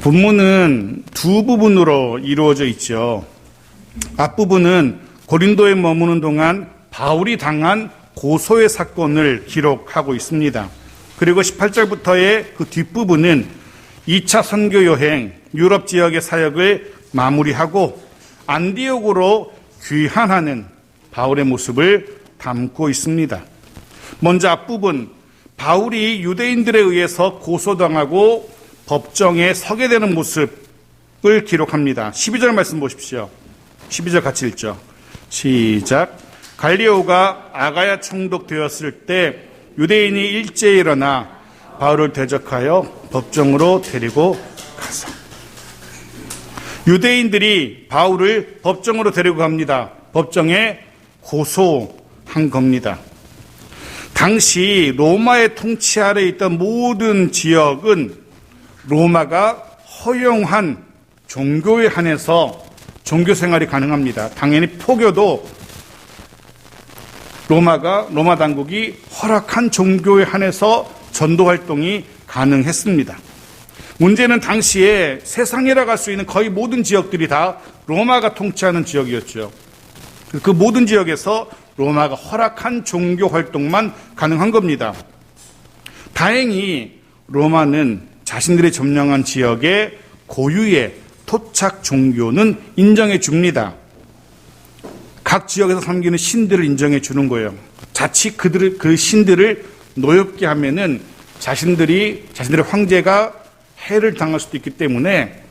본문은 두 부분으로 이루어져 있죠. 앞부분은 고린도에 머무는 동안 바울이 당한 고소의 사건을 기록하고 있습니다. 그리고 18절부터의 그 뒷부분은 2차 선교 여행, 유럽 지역의 사역을 마무리하고 안디옥으로 귀환하는 바울의 모습을 담고 있습니다. 먼저 앞부분, 바울이 유대인들에 의해서 고소당하고 법정에 서게 되는 모습을 기록합니다. 12절 말씀 보십시오. 12절 같이 읽죠. 시작. 갈리오가 아가야 총독 되었을 때 유대인이 일제히 일어나 바울을 대적하여 법정으로 데리고 가서, 유대인들이 바울을 법정으로 데리고 갑니다. 법정에 고소한 겁니다. 당시 로마의 통치 아래 있던 모든 지역은 로마가 허용한 종교에 한해서 종교 생활이 가능합니다. 당연히 포교도 로마 당국이 허락한 종교에 한해서 전도 활동이 가능했습니다. 문제는 당시에 세상이라고 할 수 있는 거의 모든 지역들이 다 로마가 통치하는 지역이었죠. 그 모든 지역에서 로마가 허락한 종교 활동만 가능한 겁니다. 다행히 로마는 자신들이 점령한 지역의 고유의 토착 종교는 인정해 줍니다. 각 지역에서 섬기는 신들을 인정해 주는 거예요. 자칫 그 신들을 노엽게 하면은 자신들의 황제가 해를 당할 수도 있기 때문에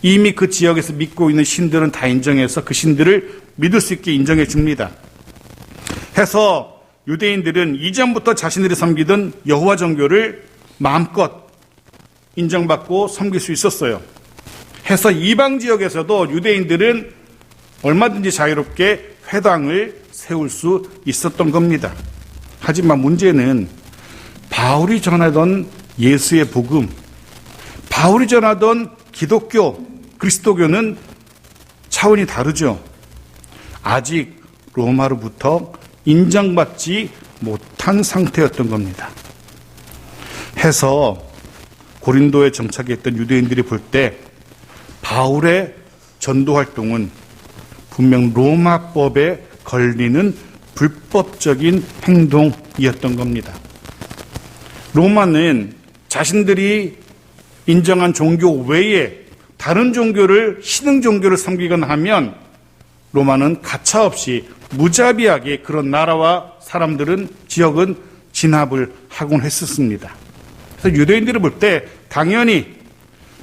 이미 그 지역에서 믿고 있는 신들은 다 인정해서 그 신들을 믿을 수 있게 인정해 줍니다. 해서 유대인들은 이전부터 자신들이 섬기던 여호와 종교를 마음껏 인정받고 섬길 수 있었어요. 해서 이방 지역에서도 유대인들은 얼마든지 자유롭게 회당을 세울 수 있었던 겁니다. 하지만 문제는 바울이 전하던 예수의 복음, 바울이 전하던 기독교, 그리스도교는 차원이 다르죠. 아직 로마로부터 인정받지 못한 상태였던 겁니다. 해서 고린도에 정착해 있던 유대인들이 볼 때 바울의 전도 활동은 분명 로마법에 걸리는 불법적인 행동이었던 겁니다. 로마는 자신들이 인정한 종교 외에 다른 종교를, 신흥 종교를 섬기거나 하면 로마는 가차없이 무자비하게 그런 나라와 사람들은, 지역은 진압을 하곤 했었습니다. 그래서 유대인들을 볼 때 당연히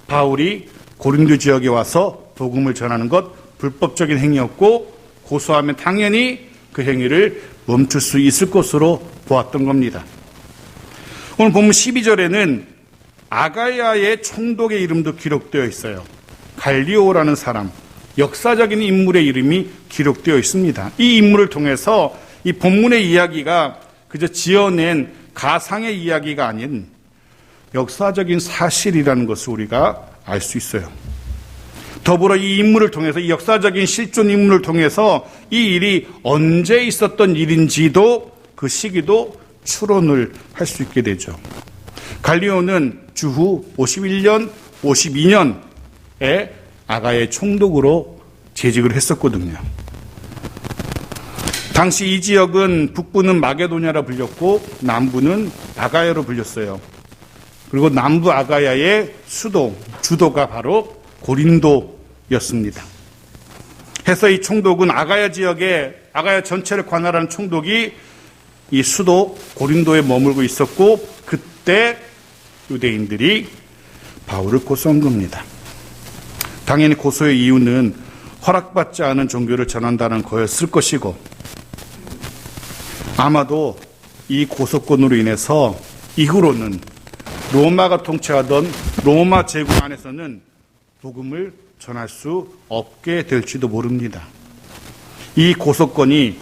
바울이 고린도 지역에 와서 복음을 전하는 것 불법적인 행위였고, 고소하면 당연히 그 행위를 멈출 수 있을 것으로 보았던 겁니다. 오늘 본문 12절에는 아가야의 총독의 이름도 기록되어 있어요. 갈리오라는 사람, 역사적인 인물의 이름이 기록되어 있습니다. 이 인물을 통해서 이 본문의 이야기가 그저 지어낸 가상의 이야기가 아닌 역사적인 사실이라는 것을 우리가 알 수 있어요. 더불어 이 인물을 통해서, 이 역사적인 실존 인물을 통해서 이 일이 언제 있었던 일인지도, 그 시기도 추론을 할 수 있게 되죠. 갈리오는 주후 51년, 52년에 아가의 총독으로 재직을 했었거든요. 당시 이 지역은 북부는 마게도냐라 불렸고 남부는 아가야로 불렸어요. 그리고 남부 아가야의 주도가 바로 고린도였습니다. 해서 이 총독은 아가야 전체를 관할하는 총독이 이 수도 고린도에 머물고 있었고, 그때 유대인들이 바울을 고소한 겁니다. 당연히 고소의 이유는 허락받지 않은 종교를 전한다는 거였을 것이고, 아마도 이 고소권으로 인해서 이후로는 로마가 통치하던 로마 제국 안에서는 복음을 전할 수 없게 될지도 모릅니다. 이 고소권이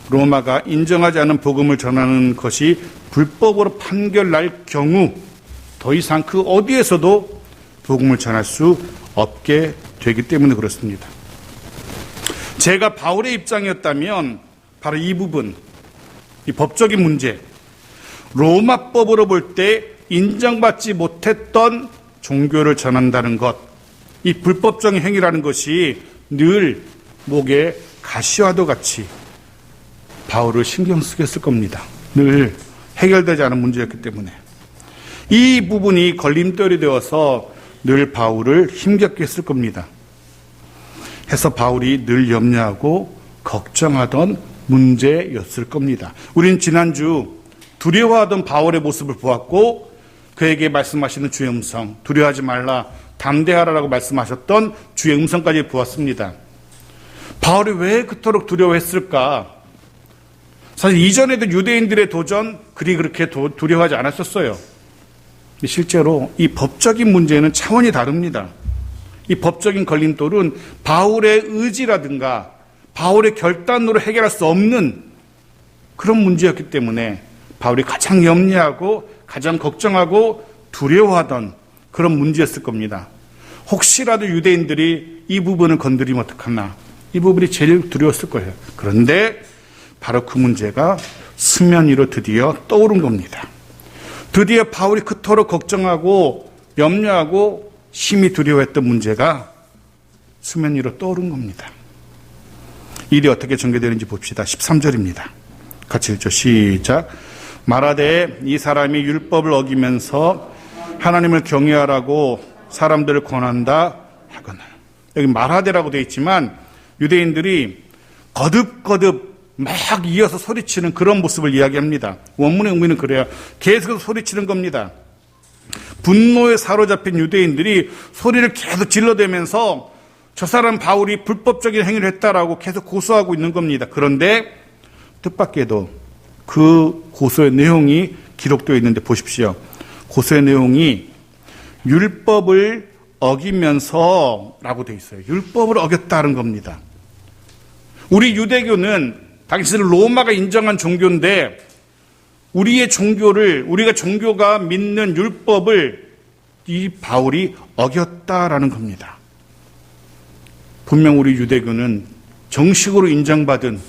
로마가 인정하지 않은 복음을 전하는 것이 불법으로 판결날 경우 더 이상 그 어디에서도 복음을 전할 수 없게 되기 때문에 그렇습니다. 제가 바울의 입장이었다면 바로 이 부분, 이 법적인 문제, 로마법으로 볼 때 인정받지 못했던 종교를 전한다는 것, 이 불법적인 행위라는 것이 늘 목에 가시와도 같이 바울을 신경 쓰게 했을 겁니다. 늘 해결되지 않은 문제였기 때문에. 이 부분이 걸림돌이 되어서 늘 바울을 힘겹게 했을 겁니다. 해서 바울이 늘 염려하고 걱정하던 문제였을 겁니다. 우린 지난주 두려워하던 바울의 모습을 보았고 그에게 말씀하시는 주의 음성, 두려워하지 말라, 담대하라라고 말씀하셨던 주의 음성까지 보았습니다. 바울이 왜 그토록 두려워했을까? 사실 이전에도 유대인들의 도전 그리 그렇게 두려워하지 않았었어요. 실제로 이 법적인 문제는 차원이 다릅니다. 이 법적인 걸림돌은 바울의 의지라든가 바울의 결단으로 해결할 수 없는 그런 문제였기 때문에 바울이 가장 염려하고 가장 걱정하고 두려워하던 그런 문제였을 겁니다. 혹시라도 유대인들이 이 부분을 건드리면 어떡하나, 이 부분이 제일 두려웠을 거예요. 그런데 바로 그 문제가 수면 위로 드디어 떠오른 겁니다. 드디어 바울이 그토록 걱정하고 염려하고 심히 두려워했던 문제가 수면 위로 떠오른 겁니다. 일이 어떻게 전개되는지 봅시다. 13절입니다. 같이 읽죠. 시작. 말하되 이 사람이 율법을 어기면서 하나님을 경외하라고 사람들을 권한다 하거늘. 여기 말하되라고 되어 있지만 유대인들이 거듭거듭 막 이어서 소리치는 그런 모습을 이야기합니다. 원문의 의미는 그래요. 계속 소리치는 겁니다. 분노에 사로잡힌 유대인들이 소리를 계속 질러대면서 저 사람 바울이 불법적인 행위를 했다라고 계속 고소하고 있는 겁니다. 그런데 뜻밖에도 그 고소의 내용이 기록되어 있는데 보십시오. 고소의 내용이 율법을 어기면서 라고 되어 있어요. 율법을 어겼다는 겁니다. 우리 유대교는 당신은 로마가 인정한 종교인데 우리의 종교를, 우리가 종교가 믿는 율법을 이 바울이 어겼다라는 겁니다. 분명 우리 유대교는 정식으로 인정받은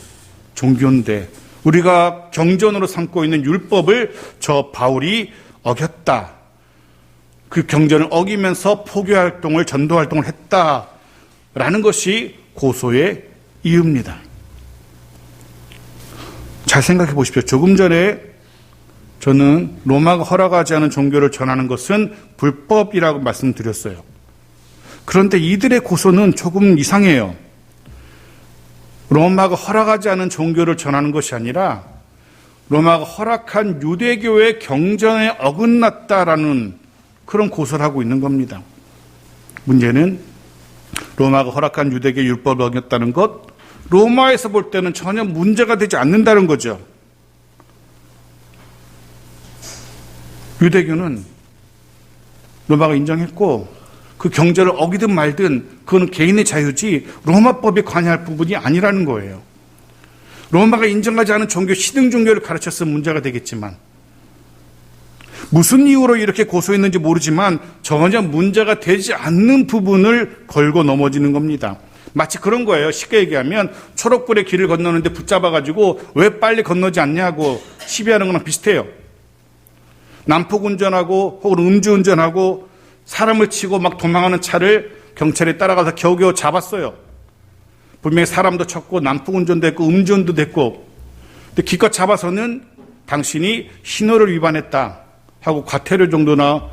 종교인데 우리가 경전으로 삼고 있는 율법을 저 바울이 어겼다. 그 경전을 어기면서 포교활동을, 전도활동을 했다라는 것이 고소의 이유입니다. 잘 생각해 보십시오. 조금 전에 저는 로마가 허락하지 않은 종교를 전하는 것은 불법이라고 말씀드렸어요. 그런데 이들의 고소는 조금 이상해요. 로마가 허락하지 않은 종교를 전하는 것이 아니라 로마가 허락한 유대교의 경전에 어긋났다라는 그런 고소를 하고 있는 겁니다. 문제는 로마가 허락한 유대교 율법을 어겼다는 것, 로마에서 볼 때는 전혀 문제가 되지 않는다는 거죠. 유대교는 로마가 인정했고 그 경전을 어기든 말든 그건 개인의 자유지 로마법에 관여할 부분이 아니라는 거예요. 로마가 인정하지 않은 종교, 신흥 종교를 가르쳤으면 문제가 되겠지만 무슨 이유로 이렇게 고소했는지 모르지만 전혀 문제가 되지 않는 부분을 걸고 넘어지는 겁니다. 마치 그런 거예요. 쉽게 얘기하면 초록불에 길을 건너는데 붙잡아가지고 왜 빨리 건너지 않냐고 시비하는 거랑 비슷해요. 난폭운전하고 혹은 음주운전하고 사람을 치고 막 도망하는 차를 경찰이 따라가서 겨우겨우 잡았어요. 분명히 사람도 쳤고 난폭운전도 했고 음주운전도 했고, 근데 기껏 잡아서는 당신이 신호를 위반했다 하고 과태료 정도나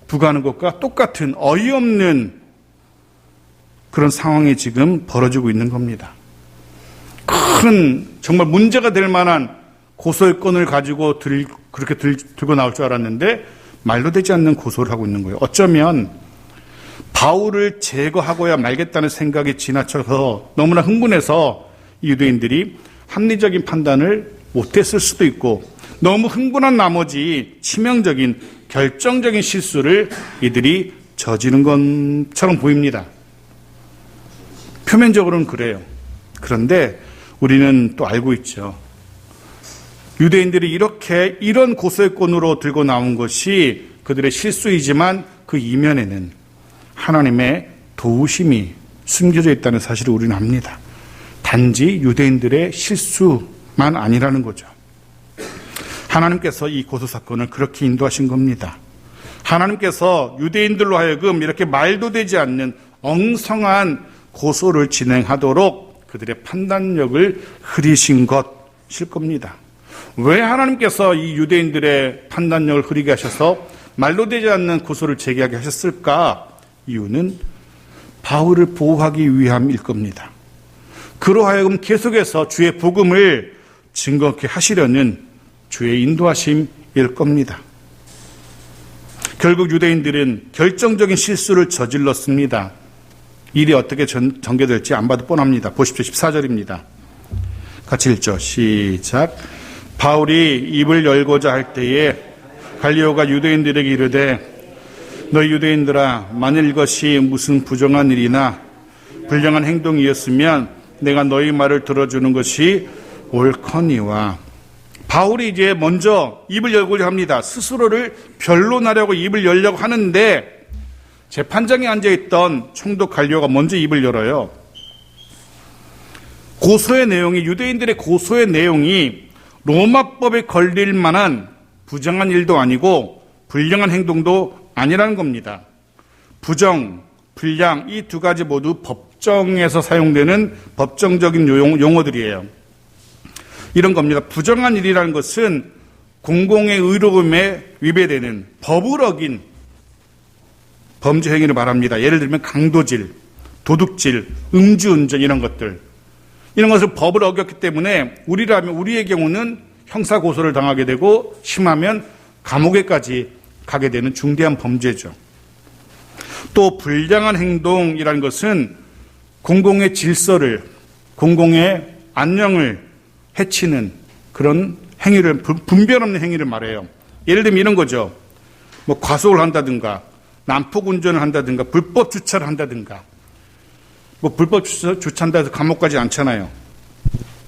부과하는 것과 똑같은 어이없는 그런 상황이 지금 벌어지고 있는 겁니다. 큰 정말 문제가 될 만한 고소의 건을 가지고 그렇게 들고 나올 줄 알았는데 말도 되지 않는 고소를 하고 있는 거예요. 어쩌면 바울을 제거하고야 말겠다는 생각이 지나쳐서 너무나 흥분해서 유대인들이 합리적인 판단을 못했을 수도 있고 너무 흥분한 나머지 치명적인 결정적인 실수를 이들이 저지른 것처럼 보입니다. 표면적으로는 그래요. 그런데 우리는 또 알고 있죠. 유대인들이 이런 고소의 건으로 들고 나온 것이 그들의 실수이지만 그 이면에는 하나님의 도우심이 숨겨져 있다는 사실을 우리는 압니다. 단지 유대인들의 실수만 아니라는 거죠. 하나님께서 이 고소 사건을 그렇게 인도하신 겁니다. 하나님께서 유대인들로 하여금 이렇게 말도 되지 않는 엉성한 고소를 진행하도록 그들의 판단력을 흐리신 것일 겁니다. 왜 하나님께서 이 유대인들의 판단력을 흐리게 하셔서 말도 되지 않는 고소를 제기하게 하셨을까? 이유는 바울을 보호하기 위함일 겁니다. 그로 하여금 계속해서 주의 복음을 증거케 하시려는 주의 인도하심일 겁니다. 결국 유대인들은 결정적인 실수를 저질렀습니다. 일이 어떻게 전개될지 안 봐도 뻔합니다. 보십시오. 14절입니다. 같이 읽죠. 시작. 바울이 입을 열고자 할 때에 갈리오가 유대인들에게 이르되 너희 유대인들아, 만일 이것이 무슨 부정한 일이나 불량한 행동이었으면 내가 너희 말을 들어주는 것이 옳거니와. 바울이 이제 먼저 입을 열고자 합니다. 스스로를 변론하려고 입을 열려고 하는데 재판장에 앉아있던 총독 갈리오가 먼저 입을 열어요. 고소의 내용이, 유대인들의 고소의 내용이 로마법에 걸릴 만한 부정한 일도 아니고 불량한 행동도 아니라는 겁니다. 부정, 불량, 이 두 가지 모두 법정에서 사용되는 법정적인 용어들이에요. 이런 겁니다. 부정한 일이라는 것은 공공의 의로움에 위배되는 법을 어긴 범죄 행위를 말합니다. 예를 들면 강도질, 도둑질, 음주운전 이런 것들. 이런 것을 법을 어겼기 때문에 우리의 경우는 형사고소를 당하게 되고 심하면 감옥에까지 가게 되는 중대한 범죄죠. 또 불량한 행동이라는 것은 공공의 질서를, 공공의 안녕을 해치는 그런 행위를, 분별 없는 행위를 말해요. 예를 들면 이런 거죠. 뭐 과속을 한다든가, 난폭 운전을 한다든가, 불법 주차를 한다든가. 뭐 불법 주차한다 해서 감옥 가지 않잖아요.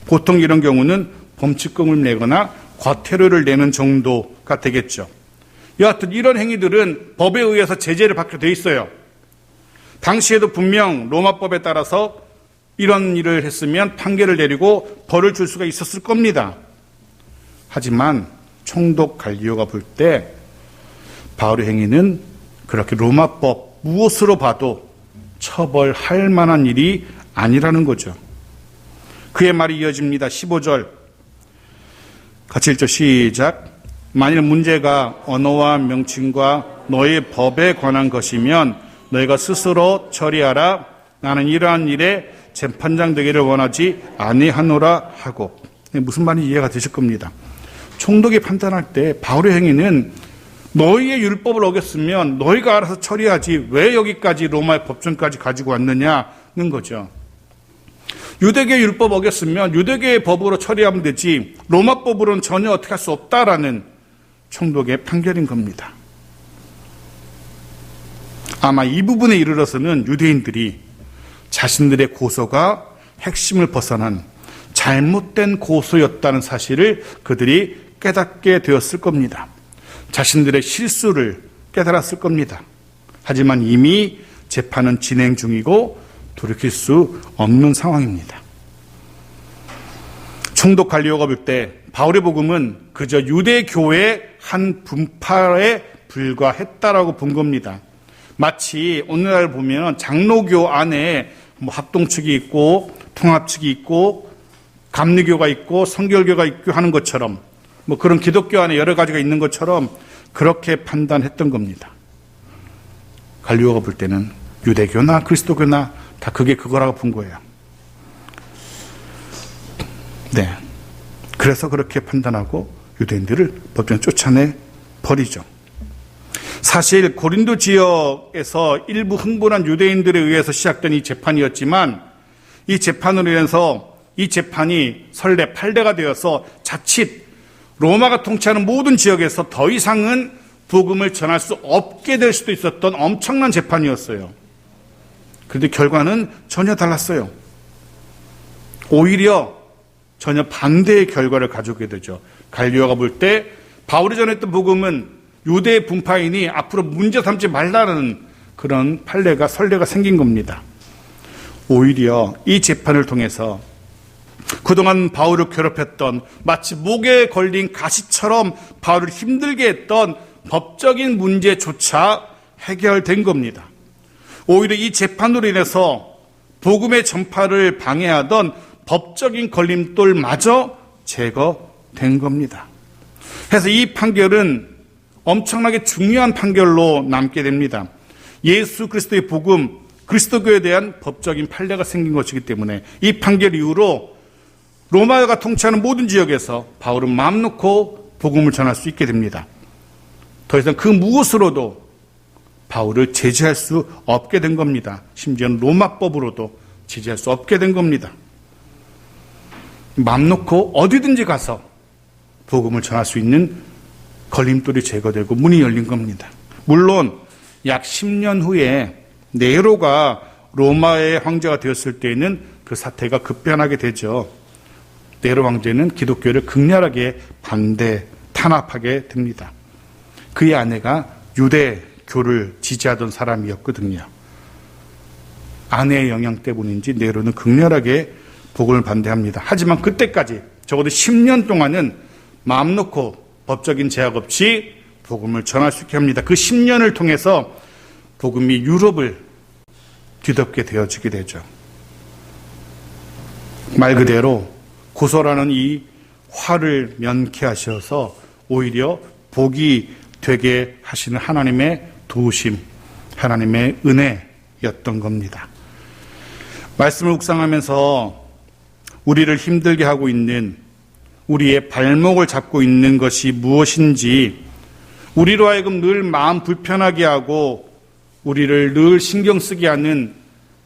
보통 이런 경우는 범칙금을 내거나 과태료를 내는 정도가 되겠죠. 여하튼 이런 행위들은 법에 의해서 제재를 받게 돼 있어요. 당시에도 분명 로마법에 따라서 이런 일을 했으면 판결을 내리고 벌을 줄 수가 있었을 겁니다. 하지만 총독 갈리오가 볼 때 바울의 행위는 그렇게 로마법 무엇으로 봐도 처벌할 만한 일이 아니라는 거죠. 그의 말이 이어집니다. 15절 같이 읽죠. 시작. 만일 문제가 언어와 명칭과 너의 법에 관한 것이면 너희가 스스로 처리하라. 나는 이러한 일에 재판장 되기를 원하지 아니하노라 하고. 무슨 말인지 이해가 되실 겁니다. 총독이 판단할 때 바울의 행위는 너희의 율법을 어겼으면 너희가 알아서 처리하지 왜 여기까지 로마의 법정까지 가지고 왔느냐는 거죠. 유대계 율법 어겼으면 유대계의 법으로 처리하면 되지 로마법으로는 전혀 어떻게 할 수 없다라는 총독의 판결인 겁니다. 아마 이 부분에 이르러서는 유대인들이 자신들의 고소가 핵심을 벗어난 잘못된 고소였다는 사실을 그들이 깨닫게 되었을 겁니다. 자신들의 실수를 깨달았을 겁니다. 하지만 이미 재판은 진행 중이고 돌이킬 수 없는 상황입니다. 총독 갈리오가 볼 때 바울의 복음은 그저 유대 교회의 한 분파에 불과했다라고 본 겁니다. 마치 오늘날 보면 장로교 안에 합동 측이 있고 통합 측이 있고 감리교가 있고 성결교가 있고 하는 것처럼 그런 기독교 안에 여러 가지가 있는 것처럼 그렇게 판단했던 겁니다. 갈리오가 볼 때는 유대교나 그리스도교나 다 그게 그거라고 본 거예요. 네. 그래서 그렇게 판단하고 유대인들을 법정에 쫓아내 버리죠. 사실 고린도 지역에서 일부 흥분한 유대인들에 의해서 시작된 이 재판이었지만 이 재판으로 인해서 이 재판이 설례 8대가 되어서 자칫 로마가 통치하는 모든 지역에서 더 이상은 복음을 전할 수 없게 될 수도 있었던 엄청난 재판이었어요. 그런데 결과는 전혀 달랐어요. 오히려 전혀 반대의 결과를 가져오게 되죠. 갈리오가 볼 때 바울이 전했던 복음은 유대 분파인이 앞으로 문제 삼지 말라는 그런 선례가 생긴 겁니다. 오히려 이 재판을 통해서 그동안 바울을 괴롭혔던 마치 목에 걸린 가시처럼 바울을 힘들게 했던 법적인 문제조차 해결된 겁니다. 오히려 이 재판으로 인해서 복음의 전파를 방해하던 법적인 걸림돌마저 제거된 겁니다. 그래서 이 판결은 엄청나게 중요한 판결로 남게 됩니다. 예수 그리스도의 복음, 그리스도교에 대한 법적인 판례가 생긴 것이기 때문에 이 판결 이후로 로마가 통치하는 모든 지역에서 바울은 마음 놓고 복음을 전할 수 있게 됩니다. 더 이상 그 무엇으로도 바울을 제재할 수 없게 된 겁니다. 심지어는 로마법으로도 제재할 수 없게 된 겁니다. 마음 놓고 어디든지 가서 복음을 전할 수 있는 걸림돌이 제거되고 문이 열린 겁니다. 물론 약 10년 후에 네로가 로마의 황제가 되었을 때에는 그 사태가 급변하게 되죠. 네로 황제는 기독교를 극렬하게 탄압하게 됩니다. 그의 아내가 유대교를 지지하던 사람이었거든요. 아내의 영향 때문인지 네로는 극렬하게 복음을 반대합니다. 하지만 그때까지 적어도 10년 동안은 마음 놓고 법적인 제약 없이 복음을 전할 수 있게 합니다. 그 10년을 통해서 복음이 유럽을 뒤덮게 되어지게 되죠. 말 그대로 고소라는 이 화를 면케하셔서 오히려 복이 되게 하시는 하나님의 도우심, 하나님의 은혜였던 겁니다. 말씀을 묵상하면서 우리를 힘들게 하고 있는, 우리의 발목을 잡고 있는 것이 무엇인지, 우리로 하여금 늘 마음 불편하게 하고 우리를 늘 신경 쓰게 하는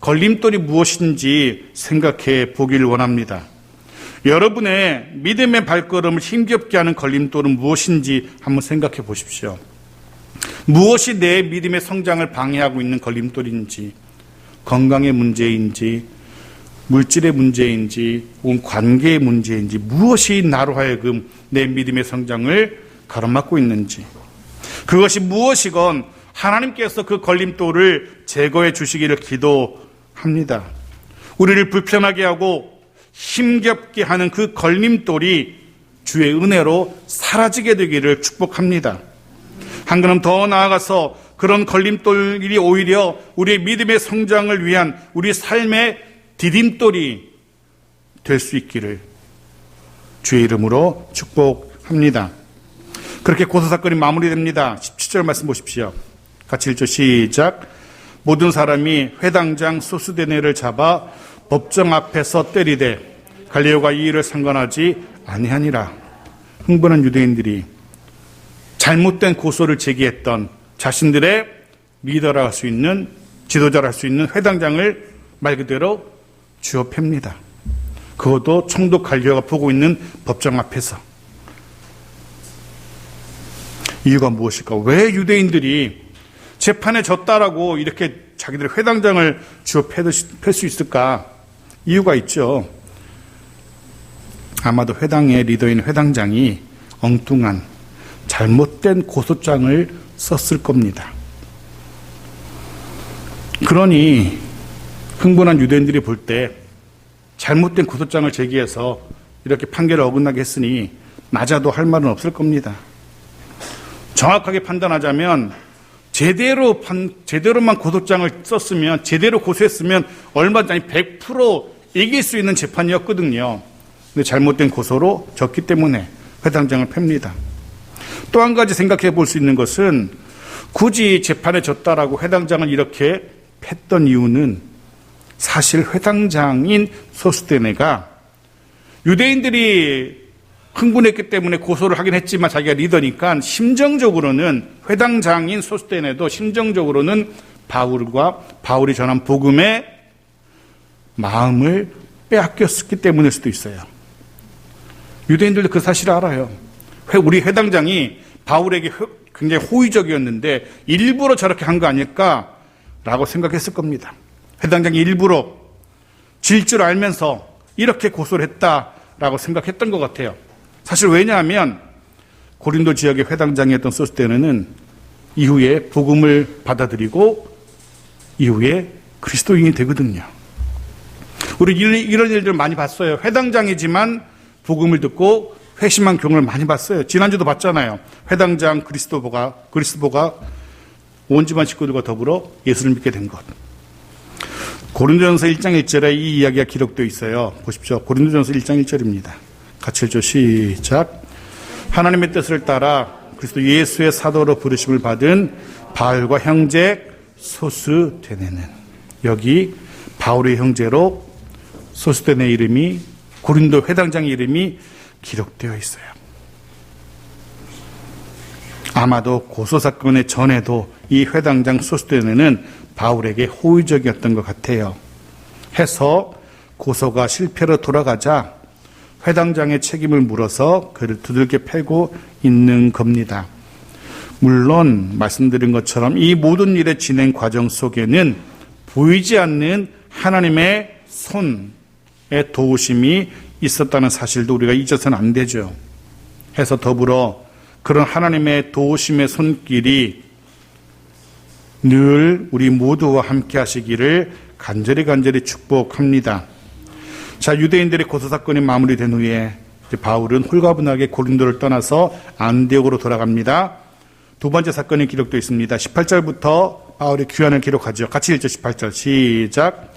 걸림돌이 무엇인지 생각해 보길 원합니다. 여러분의 믿음의 발걸음을 힘겹게 하는 걸림돌은 무엇인지 한번 생각해 보십시오. 무엇이 내 믿음의 성장을 방해하고 있는 걸림돌인지, 건강의 문제인지, 물질의 문제인지, 혹은 관계의 문제인지, 무엇이 나로 하여금 내 믿음의 성장을 가로막고 있는지, 그것이 무엇이건 하나님께서 그 걸림돌을 제거해 주시기를 기도합니다. 우리를 불편하게 하고 힘겹게 하는 그 걸림돌이 주의 은혜로 사라지게 되기를 축복합니다. 한 걸음 더 나아가서 그런 걸림돌이 오히려 우리의 믿음의 성장을 위한 우리 삶의 디딤돌이 될 수 있기를 주의 이름으로 축복합니다. 그렇게 고소사건이 마무리됩니다. 17절 말씀 보십시오. 같이 읽죠. 시작. 모든 사람이 회당장 소스데네를 잡아 법정 앞에서 때리되 갈리오가 이 일을 상관하지 아니하니라. 흥분한 유대인들이 잘못된 고소를 제기했던 자신들의 리더라 할 수 있는, 지도자라 할 수 있는 회당장을 말 그대로 쥐어 팹니다. 그것도 총독 갈리오가 보고 있는 법정 앞에서. 이유가 무엇일까? 왜 유대인들이 재판에 졌다라고 이렇게 자기들의 회당장을 쥐어 팰 수 있을까? 이유가 있죠. 아마도 회당의 리더인 회당장이 엉뚱한 잘못된 고소장을 썼을 겁니다. 그러니 흥분한 유대인들이 볼 때 잘못된 고소장을 제기해서 이렇게 판결을 어긋나게 했으니 맞아도 할 말은 없을 겁니다. 정확하게 판단하자면 제대로만 고소장을 썼으면, 제대로 고소했으면 얼마든지 100% 이길 수 있는 재판이었거든요. 근데 잘못된 고소로 졌기 때문에 회당장을 팹니다. 또 한 가지 생각해 볼 수 있는 것은 굳이 재판에 졌다라고 회당장을 이렇게 팼던 이유는 사실 회당장인 소스데네가 유대인들이 흥분했기 때문에 고소를 하긴 했지만 자기가 리더니까 심정적으로는, 회당장인 소스데네도 심정적으로는 바울이 전한 복음의 마음을 빼앗겼기 때문일 수도 있어요. 유대인들도 그 사실을 알아요. 우리 회당장이 바울에게 굉장히 호의적이었는데 일부러 저렇게 한 거 아닐까라고 생각했을 겁니다. 회당장이 일부러 질 줄 알면서 이렇게 고소를 했다라고 생각했던 것 같아요. 사실 왜냐하면 고린도 지역의 회당장이었던 소스데네는 이후에 복음을 받아들이고 이후에 그리스도인이 되거든요. 우리 이런 일들 많이 봤어요. 회당장이지만 복음을 듣고 회심한 경우를 많이 봤어요. 지난주도 봤잖아요. 회당장 그리스도보가 온 집안 식구들과 더불어 예수를 믿게 된 것. 고린도전서 1장 1절에 이 이야기가 기록되어 있어요. 보십시오. 고린도전서 1장 1절입니다. 같이 읽죠. 시작. 하나님의 뜻을 따라 그리스도 예수의 사도로 부르심을 받은 바울과 형제 소스데네는, 여기 바울의 형제로 소스데네 이름이, 고린도 회당장의 이름이 기록되어 있어요. 아마도 고소 사건의 전에도 이 회당장 소스데네는 바울에게 호의적이었던 것 같아요. 해서 고소가 실패로 돌아가자 회당장의 책임을 물어서 그를 두들겨 패고 있는 겁니다. 물론 말씀드린 것처럼 이 모든 일의 진행 과정 속에는 보이지 않는 하나님의 손의 도우심이 있었다는 사실도 우리가 잊어서는 안 되죠. 해서 더불어 그런 하나님의 도우심의 손길이 늘 우리 모두와 함께 하시기를 간절히 축복합니다. 자, 유대인들의 고소 사건이 마무리된 후에 이제 바울은 홀가분하게 고린도를 떠나서 안디옥으로 돌아갑니다. 두 번째 사건이 기록되어 있습니다. 18절부터 바울의 귀환을 기록하죠. 같이 읽죠. 18절 시작.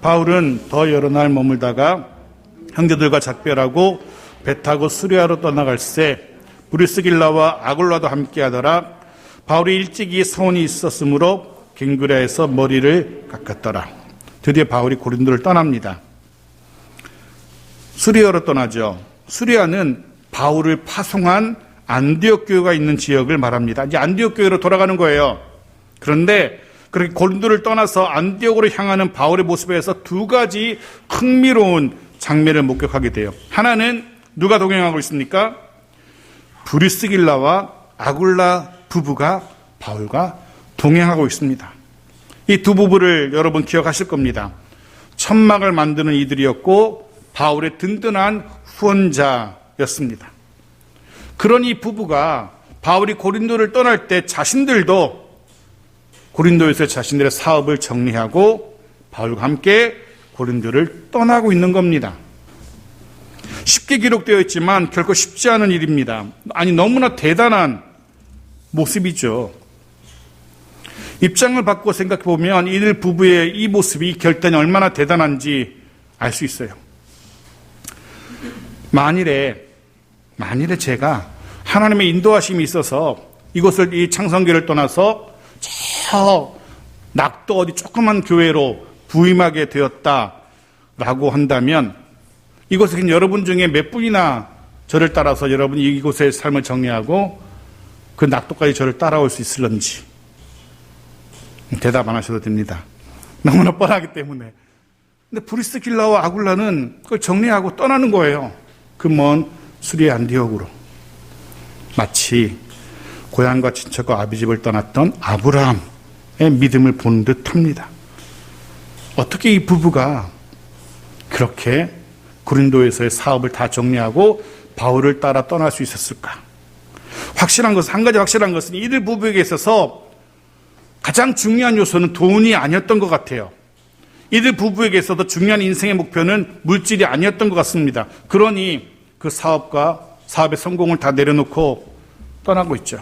바울은 더 여러 날 머물다가 형제들과 작별하고 배 타고 수리아로 떠나갈새 브리스길라와 아굴라도 함께하더라. 바울이 일찍이 서원이 있었으므로 갱그레아에서 머리를 깎았더라. 드디어 바울이 고린도를 떠납니다. 수리아로 떠나죠. 수리아는 바울을 파송한 안디옥 교회가 있는 지역을 말합니다. 이제 안디옥 교회로 돌아가는 거예요. 그런데 그렇게 고린도를 떠나서 안디옥으로 향하는 바울의 모습에서 두 가지 흥미로운 장면을 목격하게 돼요. 하나는 누가 동행하고 있습니까? 브리스길라와 아굴라 부부가 바울과 동행하고 있습니다. 이 두 부부를 여러분 기억하실 겁니다. 천막을 만드는 이들이었고 바울의 든든한 후원자였습니다. 그런 이 부부가 바울이 고린도를 떠날 때 자신들도 고린도에서 자신들의 사업을 정리하고 바울과 함께 고린도를 떠나고 있는 겁니다. 쉽게 기록되어 있지만 결코 쉽지 않은 일입니다. 아니, 너무나 대단한 모습이죠. 입장을 바꾸어 생각해 보면 이들 부부의 이 모습이, 이 결단이 얼마나 대단한지 알 수 있어요. 만일에 제가 하나님의 인도하심이 있어서 이곳을, 이 창성교를 떠나서 저 낙도 어디 조그만 교회로 부임하게 되었다라고 한다면 이곳에 계신 여러분 중에 몇 분이나 저를 따라서 여러분이 이곳의 삶을 정리하고 그 낙도까지 저를 따라올 수 있을런지 대답 안 하셔도 됩니다. 너무나 뻔하기 때문에. 근데 브리스길라와 아굴라는 그걸 정리하고 떠나는 거예요. 그 먼 수리아 안디옥으로. 마치 고향과 친척과 아비집을 떠났던 아브라함의 믿음을 본 듯합니다. 어떻게 이 부부가 그렇게 고린도에서의 사업을 다 정리하고 바울을 따라 떠날 수 있었을까? 한 가지 확실한 것은 이들 부부에게 있어서 가장 중요한 요소는 돈이 아니었던 것 같아요. 이들 부부에게 있어서 중요한 인생의 목표는 물질이 아니었던 것 같습니다. 그러니 그 사업의 성공을 다 내려놓고 떠나고 있죠.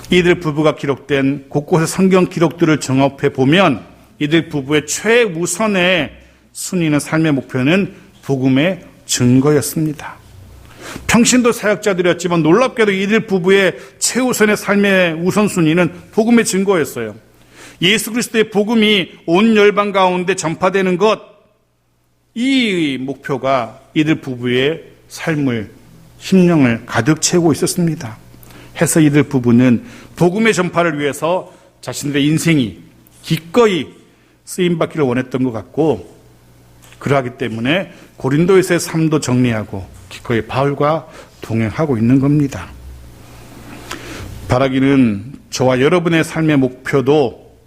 이들 부부가 기록된 곳곳의 성경 기록들을 종합해 보면 이들 부부의 최우선의 순위는, 삶의 목표는 복음의 증거였습니다. 평신도 사역자들이었지만 놀랍게도 이들 부부의 최우선의 삶의 우선순위는 복음의 증거였어요. 예수 그리스도의 복음이 온 열방 가운데 전파되는 것, 이 목표가 이들 부부의 삶을, 심령을 가득 채우고 있었습니다. 해서 이들 부부는 복음의 전파를 위해서 자신들의 인생이 기꺼이 쓰임받기를 원했던 것 같고, 그러하기 때문에 고린도에서의 삶도 정리하고 기꺼이 바울과 동행하고 있는 겁니다. 바라기는 저와 여러분의 삶의 목표도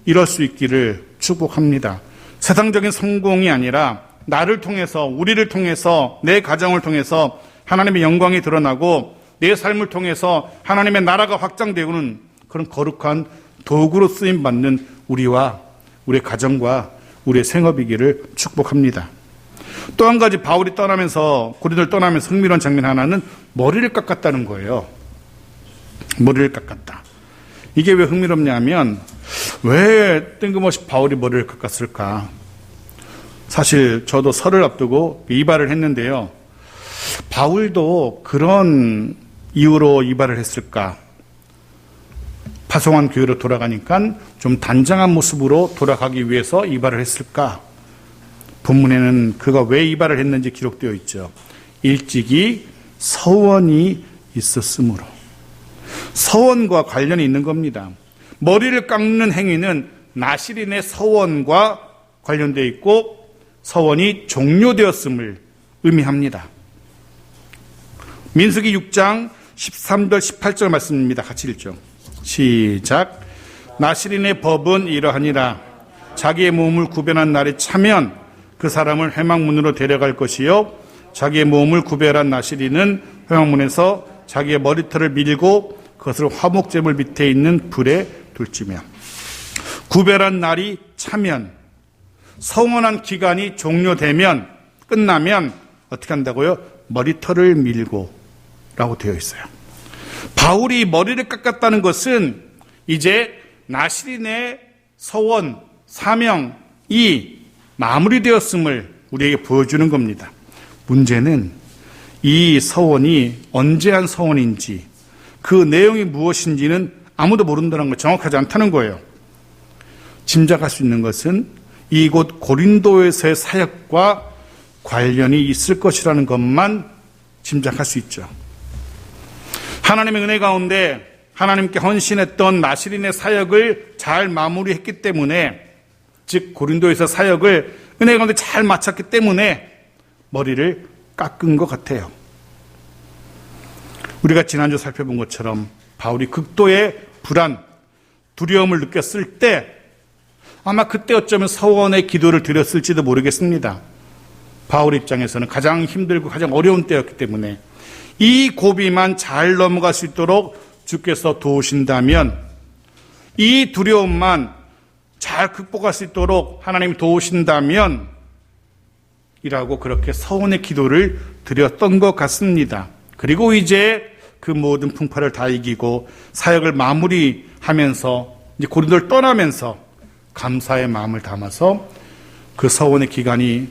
이럴 수 있기를 축복합니다. 세상적인 성공이 아니라 나를 통해서, 우리를 통해서, 내 가정을 통해서 하나님의 영광이 드러나고 내 삶을 통해서 하나님의 나라가 확장되고는 그런 거룩한 도구로 쓰임받는 우리와 우리의 가정과 우리의 생업이기를 축복합니다. 또 한 가지 바울이 고린도를 떠나면서 흥미로운 장면 하나는 머리를 깎았다는 거예요. 머리를 깎았다. 이게 왜 흥미롭냐면 왜 뜬금없이 바울이 머리를 깎았을까? 사실 저도 설을 앞두고 이발을 했는데요. 바울도 그런 이유로 이발을 했을까? 파송한 교회로 돌아가니까 좀 단장한 모습으로 돌아가기 위해서 이발을 했을까? 본문에는 그가 왜 이발을 했는지 기록되어 있죠. 일찍이 서원이 있었으므로. 서원과 관련이 있는 겁니다. 머리를 깎는 행위는 나실인의 서원과 관련되어 있고 서원이 종료되었음을 의미합니다. 민수기 6장 13절 18절 말씀입니다. 같이 읽죠. 시작. 나실인의 법은 이러하니라. 자기의 몸을 구별한 날이 차면 그 사람을 회막문으로 데려갈 것이요 자기의 몸을 구별한 나실인은 회막문에서 자기의 머리털을 밀고 그것을 화목제물 밑에 있는 불에 둘지며. 구별한 날이 차면, 서원한 기간이 종료되면, 끝나면 어떻게 한다고요? 머리털을 밀고 라고 되어 있어요. 바울이 머리를 깎았다는 것은 이제 나실인의 서원, 사명이 마무리되었음을 우리에게 보여주는 겁니다. 문제는 이 서원이 언제 한 서원인지 그 내용이 무엇인지는 아무도 모른다는 거, 정확하지 않다는 거예요. 짐작할 수 있는 것은 이곳 고린도에서의 사역과 관련이 있을 것이라는 것만 짐작할 수 있죠. 하나님의 은혜 가운데 하나님께 헌신했던 나실인의 사역을 잘 마무리했기 때문에, 즉 고린도에서 사역을 은혜 가운데 잘 마쳤기 때문에 머리를 깎은 것 같아요. 우리가 지난주 살펴본 것처럼 바울이 극도의 불안, 두려움을 느꼈을 때 아마 그때 어쩌면 서원의 기도를 드렸을지도 모르겠습니다. 바울 입장에서는 가장 힘들고 가장 어려운 때였기 때문에 이 고비만 잘 넘어갈 수 있도록 주께서 도우신다면, 이 두려움만 잘 극복할 수 있도록 하나님이 도우신다면 이라고 그렇게 서원의 기도를 드렸던 것 같습니다. 그리고 이제 그 모든 풍파를 다 이기고 사역을 마무리하면서 이제 고린도를 떠나면서 감사의 마음을 담아서 그 서원의 기간이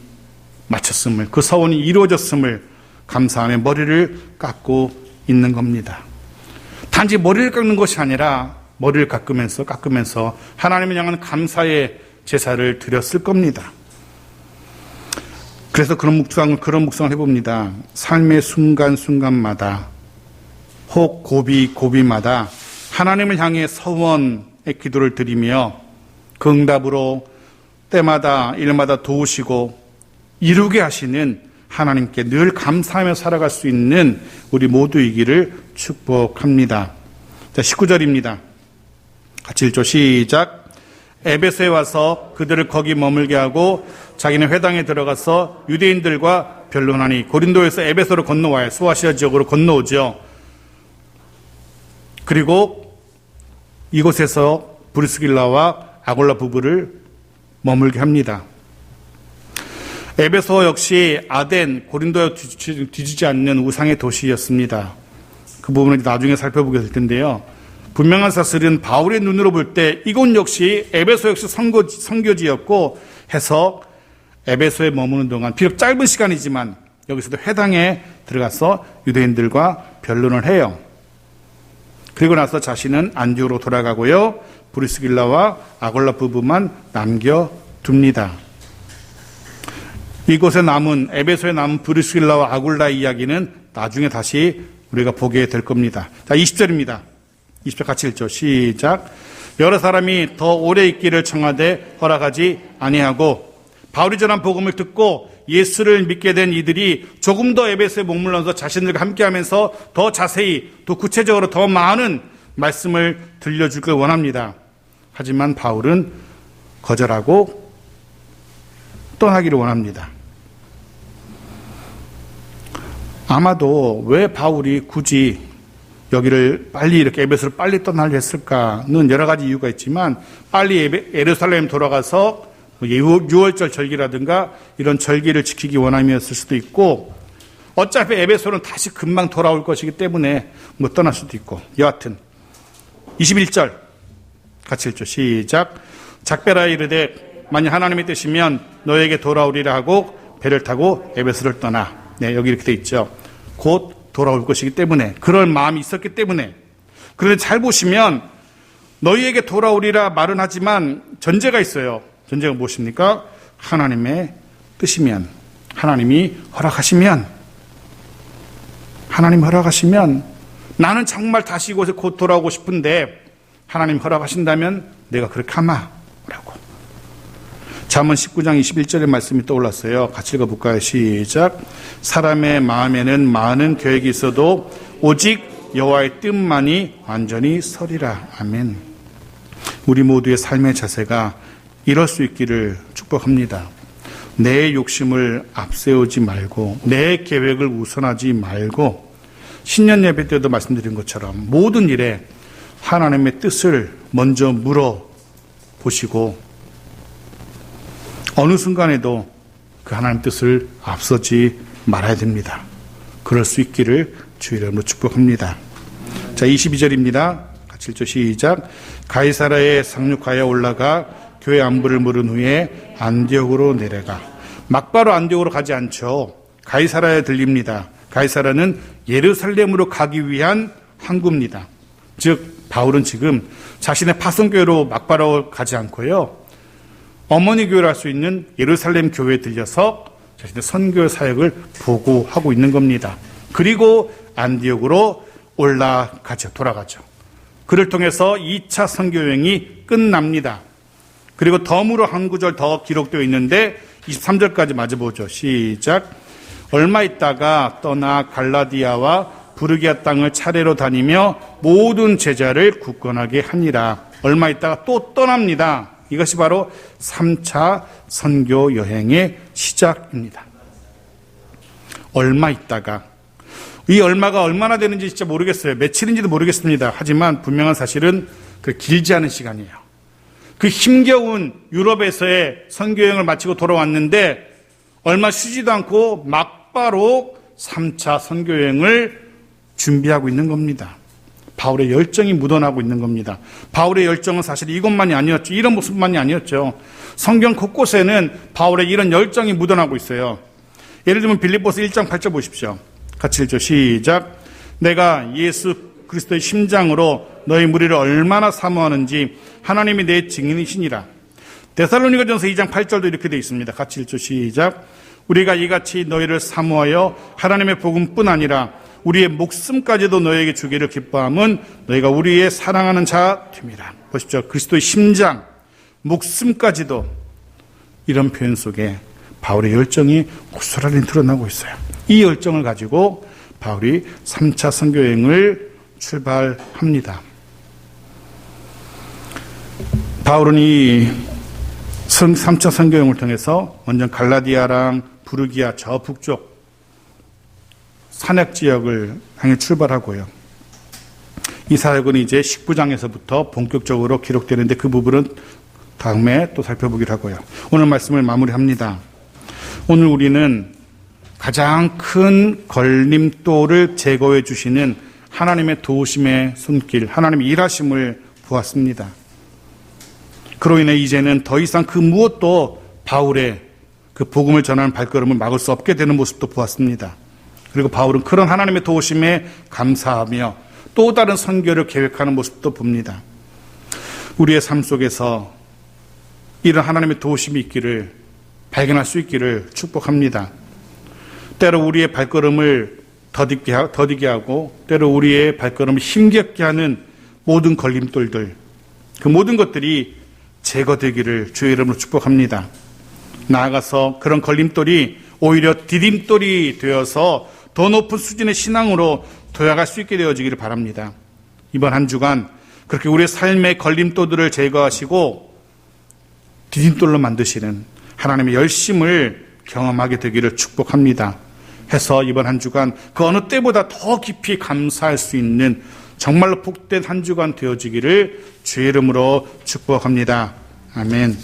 마쳤음을, 그 서원이 이루어졌음을 감사하며 머리를 깎고 있는 겁니다. 단지 머리를 깎는 것이 아니라 머리를 깎으면서 하나님을 향한 감사의 제사를 드렸을 겁니다. 그래서 그런 묵상을 해봅니다. 삶의 순간순간마다 혹 고비마다 하나님을 향해 서원의 기도를 드리며 그 응답으로 때마다 일마다 도우시고 이루게 하시는 하나님께 늘 감사하며 살아갈 수 있는 우리 모두이기를 축복합니다. 자, 19절입니다. 같이 읽죠. 시작. 에베소에 와서 그들을 거기 머물게 하고 자기는 회당에 들어가서 유대인들과 변론하니. 고린도에서 에베소로 건너와요. 소아시아 지역으로 건너오죠. 그리고 이곳에서 브리스길라와 아골라 부부를 머물게 합니다. 에베소 역시 아덴, 고린도에 뒤지지 않는 우상의 도시였습니다. 그 부분은 나중에 살펴보게 될 텐데요. 분명한 사실은 바울의 눈으로 볼 때 이곳 역시 에베소 역시 선교지였고 해서 에베소에 머무는 동안 비록 짧은 시간이지만 여기서도 회당에 들어가서 유대인들과 변론을 해요. 그리고 나서 자신은 안디오로 돌아가고요. 브리스길라와 아골라 부부만 남겨둡니다. 이곳에 남은, 에베소에 남은 브리스길라와 아골라 이야기는 나중에 다시 우리가 보게 될 겁니다. 자, 20절입니다. 20절 같이 읽죠. 시작. 여러 사람이 더 오래 있기를 청하되 허락하지 아니하고, 바울이 전한 복음을 듣고 예수를 믿게 된 이들이 조금 더 에베소에 머물러서 자신들과 함께하면서 더 자세히, 더 구체적으로 더 많은 말씀을 들려주길 원합니다. 하지만 바울은 거절하고 떠나기를 원합니다. 아마도 왜 바울이 굳이 여기를 빨리 이렇게 에베소를 빨리 떠나려 했을까는 여러 가지 이유가 있지만 빨리 예루살렘 돌아가서 6월절 절기라든가 이런 절기를 지키기 원함이었을 수도 있고, 어차피 에베소는 다시 금방 돌아올 것이기 때문에 떠날 수도 있고, 여하튼 21절 같이 읽죠. 시작. 작배라 이르되 만약 하나님의 뜻이면 너에게 돌아오리라 하고 배를 타고 에베소를 떠나. 네, 여기 이렇게 돼 있죠. 곧 돌아올 것이기 때문에, 그럴 마음이 있었기 때문에. 그런데 잘 보시면 너희에게 돌아오리라 말은 하지만 전제가 있어요. 전제가 무엇입니까? 하나님의 뜻이면, 하나님이 허락하시면, 나는 정말 다시 이곳에 곧 돌아오고 싶은데 하나님 허락하신다면 내가 그렇게 하마라고. 잠언 19장 21절의 말씀이 떠올랐어요. 같이 읽어볼까요? 시작. 사람의 마음에는 많은 계획이 있어도 오직 여호와의 뜻만이 완전히 서리라. 아멘. 우리 모두의 삶의 자세가 이럴 수 있기를 축복합니다. 내 욕심을 앞세우지 말고, 내 계획을 우선하지 말고, 신년 예배 때도 말씀드린 것처럼 모든 일에 하나님의 뜻을 먼저 물어보시고, 어느 순간에도 그 하나님 뜻을 앞서지 말아야 됩니다. 그럴 수 있기를 주의 이름으로 축복합니다. 자, 22절입니다. 같이 읽죠. 시작. 가이사라에 상륙하여 올라가 교회 안부를 물은 후에 안디옥으로 내려가. 막바로 안디옥으로 가지 않죠. 가이사라에 들립니다. 가이사라는 예루살렘으로 가기 위한 항구입니다. 즉 바울은 지금 자신의 파송교회로 막바로 가지 않고요, 어머니 교회를 할 수 있는 예루살렘 교회에 들려서 자신의 선교 사역을 보고하고 있는 겁니다. 그리고 안디옥으로 올라가죠. 돌아가죠. 그를 통해서 2차 선교 여행이 끝납니다. 그리고 덤으로 한 구절 더 기록되어 있는데 23절까지 마저 보죠. 시작. 얼마 있다가 떠나 갈라디아와 부르기아 땅을 차례로 다니며 모든 제자를 굳건하게 하니라. 얼마 있다가 또 떠납니다. 이것이 바로 3차 선교 여행의 시작입니다. 얼마 있다가, 이 얼마가 얼마나 되는지 진짜 모르겠어요. 며칠인지도 모르겠습니다. 하지만 분명한 사실은 그 길지 않은 시간이에요. 그 힘겨운 유럽에서의 선교 여행을 마치고 돌아왔는데 얼마 쉬지도 않고 막바로 3차 선교 여행을 준비하고 있는 겁니다. 바울의 열정이 묻어나고 있는 겁니다. 바울의 열정은 사실 이것만이 아니었죠. 이런 모습만이 아니었죠. 성경 곳곳에는 바울의 이런 열정이 묻어나고 있어요. 예를 들면 빌립보서 1장 8절 보십시오. 같이 읽죠. 시작. 내가 예수 그리스도의 심장으로 너희 무리를 얼마나 사모하는지 하나님이 내 증인이시니라. 데살로니가전서 2장 8절도 이렇게 되어 있습니다. 같이 읽죠. 시작. 우리가 이같이 너희를 사모하여 하나님의 복음뿐 아니라 우리의 목숨까지도 너희에게 주기를 기뻐함은 너희가 우리의 사랑하는 자 됨이라. 보십시오. 그리스도의 심장, 목숨까지도, 이런 표현 속에 바울의 열정이 고스란히 드러나고 있어요. 이 열정을 가지고 바울이 3차 선교여행을 출발합니다. 바울은 이 3차 선교여행을 통해서 먼저 갈라디아랑 부르기아 저 북쪽 산악 지역을 향해 출발하고요. 이 사역은 이제 19장에서부터 본격적으로 기록되는데 그 부분은 다음에 또 살펴보기로 하고요. 오늘 말씀을 마무리합니다. 오늘 우리는 가장 큰 걸림돌을 제거해 주시는 하나님의 도우심의 손길, 하나님의 일하심을 보았습니다. 그로 인해 이제는 더 이상 그 무엇도 바울의 그 복음을 전하는 발걸음을 막을 수 없게 되는 모습도 보았습니다. 그리고 바울은 그런 하나님의 도우심에 감사하며 또 다른 선교를 계획하는 모습도 봅니다. 우리의 삶 속에서 이런 하나님의 도우심이 있기를 발견할 수 있기를 축복합니다. 때로 우리의 발걸음을 더디게 하고 때로 우리의 발걸음을 힘겹게 하는 모든 걸림돌들, 그 모든 것들이 제거되기를 주의 이름으로 축복합니다. 나아가서 그런 걸림돌이 오히려 디딤돌이 되어서 더 높은 수준의 신앙으로 도약할 수 있게 되어지기를 바랍니다. 이번 한 주간 그렇게 우리의 삶의 걸림돌들을 제거하시고 디딤돌로 만드시는 하나님의 열심을 경험하게 되기를 축복합니다. 해서 이번 한 주간 그 어느 때보다 더 깊이 감사할 수 있는 정말로 복된 한 주간 되어지기를 주의 이름으로 축복합니다. 아멘.